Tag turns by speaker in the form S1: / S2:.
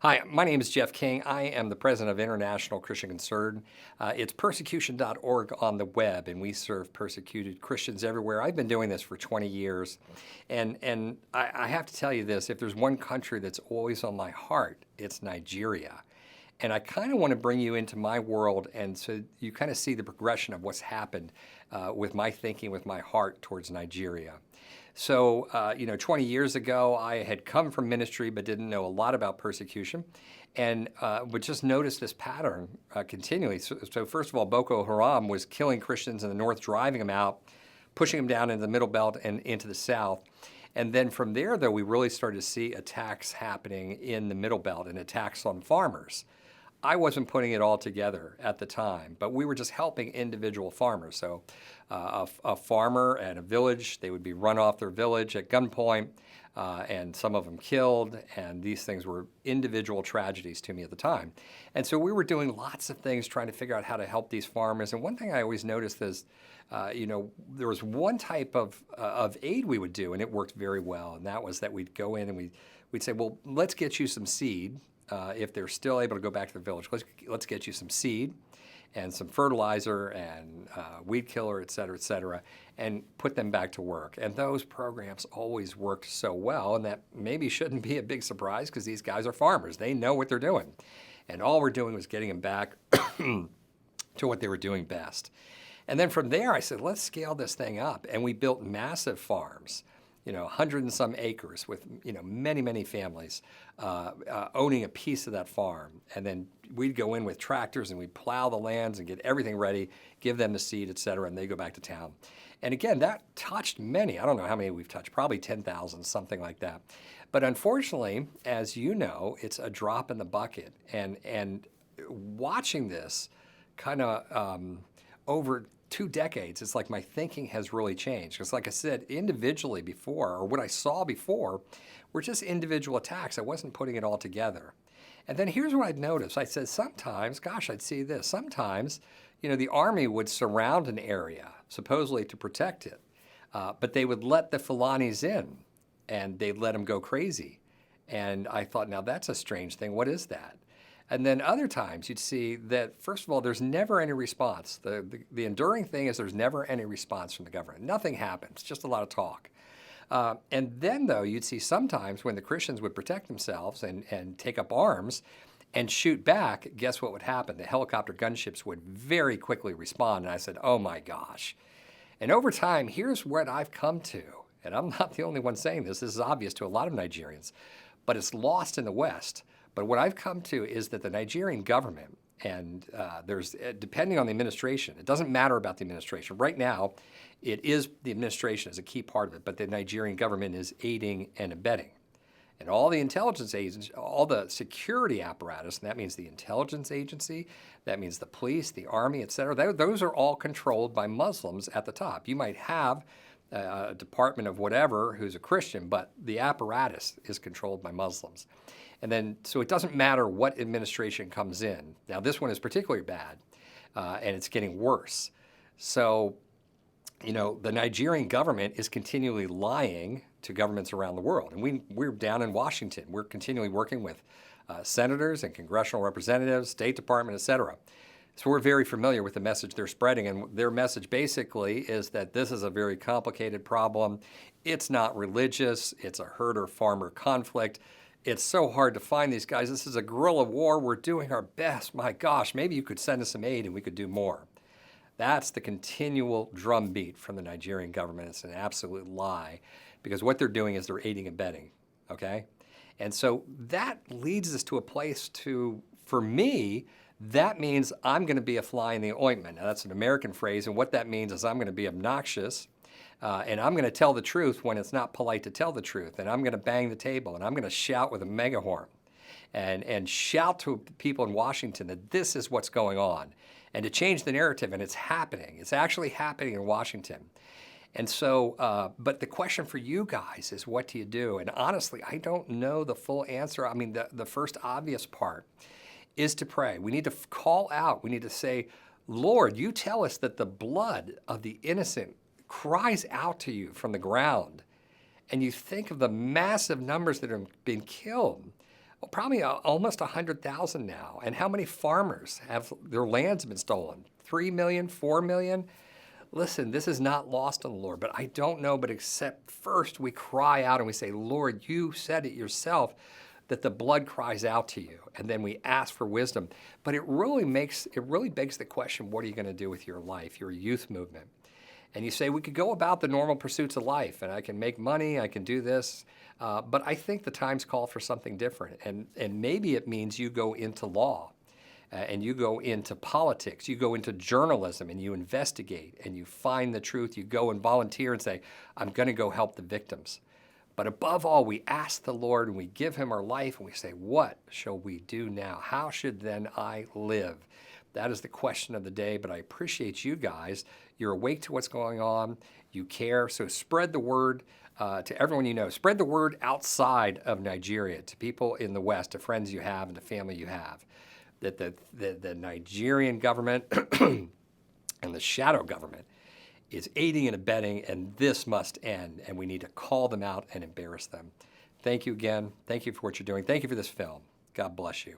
S1: Hi, my name is Jeff King. I am the president of International Christian Concern. It's persecution.org on the web, and we serve persecuted Christians everywhere. I've been doing this for 20 years, and I have to tell you this, if there's one country that's always on my heart, it's Nigeria. And I kind of want to bring you into my world, and so you kind of see the progression of what's happened with my thinking, with my heart towards Nigeria. So, 20 years ago, I had come from ministry but didn't know a lot about persecution and would just notice this pattern continually. So, first of all, Boco Haram was killing Christians in the north, driving them out, pushing them down into the middle belt and into the south. And then from there, though, we really started to see attacks happening in the middle belt and attacks on farmers. I wasn't putting it all together at the time, but we were just helping individual farmers. So a farmer at a village, they would be run off their village at gunpoint, and some of them killed, and these things were individual tragedies to me at the time. And so we were doing lots of things trying to figure out how to help these farmers. And one thing I always noticed is, there was one type of aid we would do, and it worked very well, and that was that we'd go in and we'd say, well, let's get you some seed. If they're still able to go back to the village, let's get you some seed and some fertilizer and weed killer, et cetera, and put them back to work. And those programs always worked so well, and that maybe shouldn't be a big surprise because these guys are farmers. They know what they're doing. And all we're doing was getting them back to what they were doing best. And then from there, I said, let's scale this thing up. And we built massive farms. 100 and some acres with, many, many families owning a piece of that farm. And then we'd go in with tractors and we'd plow the lands and get everything ready, give them the seed, et cetera, and they go back to town. And again, that touched many. I don't know how many we've touched, probably 10,000, something like that. But unfortunately, as you know, it's a drop in the bucket. And watching this kind of over 2 decades, it's like my thinking has really changed. Because like I said, individually before, or what I saw before, were just individual attacks. I wasn't putting it all together. And then here's what I'd notice. I said sometimes, I'd see this. Sometimes, the army would surround an area, supposedly to protect it, but they would let the Fulanis in, and they'd let them go crazy. And I thought, now that's a strange thing. What is that? And then other times you'd see that, first of all, there's never any response. The enduring thing is there's never any response from the government. Nothing happens, just a lot of talk. And then, though, you'd see sometimes when the Christians would protect themselves and take up arms and shoot back, guess what would happen? The helicopter gunships would very quickly respond. And I said, oh my gosh. And over time, here's what I've come to. And I'm not the only one saying this. This is obvious to a lot of Nigerians, but it's lost in the West. But what I've come to is that the Nigerian government, and there's, depending on the administration, it doesn't matter about the administration. Right now, it is the administration is a key part of it, but the Nigerian government is aiding and abetting. And all the intelligence agents, all the security apparatus, and that means the intelligence agency, that means the police, the army, et cetera, those are all controlled by Muslims at the top. You might have a department of whatever who's a Christian, but the apparatus is controlled by Muslims. And then, so it doesn't matter what administration comes in. Now, this one is particularly bad, and it's getting worse. So, the Nigerian government is continually lying to governments around the world. And we're down in Washington. We're continually working with senators and congressional representatives, State Department, et cetera. So we're very familiar with the message they're spreading. And their message basically is that this is a very complicated problem. It's not religious. It's a herder-farmer conflict. It's so hard to find these guys. This is a guerrilla war. We're doing our best. My gosh, maybe you could send us some aid and we could do more. That's the continual drumbeat from the Nigerian government. It's an absolute lie because what they're doing is they're aiding and abetting, okay? And so that leads us to a place for me, that means I'm going to be a fly in the ointment. Now, that's an American phrase, and what that means is I'm going to be obnoxious, and I'm going to tell the truth when it's not polite to tell the truth, and I'm going to bang the table, and I'm going to shout with a megahorn and shout to people in Washington that this is what's going on, and to change the narrative, and it's happening. It's actually happening in Washington. And so, but the question for you guys is, what do you do? And honestly, I don't know the full answer. I mean, the first obvious part is to pray. We need to call out. We need to say, Lord, you tell us that the blood of the innocent cries out to you from the ground. And you think of the massive numbers that have been killed. Well, probably almost 100,000 now. And how many farmers have their lands been stolen? 3 million, 4 million? Listen, this is not lost on the Lord, but I don't know, but except first we cry out and we say, Lord, you said it yourself that the blood cries out to you. And then we ask for wisdom. But it really begs the question, what are you going to do with your life, your youth movement? And you say, we could go about the normal pursuits of life, and I can make money, I can do this. But I think the times call for something different. And maybe it means you go into law, and you go into politics, you go into journalism, and you investigate, and you find the truth. You go and volunteer and say, I'm going to go help the victims. But above all, we ask the Lord, and we give him our life, and we say, what shall we do now? How should then I live? That is the question of the day, but I appreciate you guys. You're awake to what's going on. You care, so spread the word to everyone you know. Spread the word outside of Nigeria, to people in the West, to friends you have and to family you have, that the Nigerian government and the shadow government is aiding and abetting, and this must end, and we need to call them out and embarrass them. Thank you again. Thank you for what you're doing. Thank you for this film. God bless you.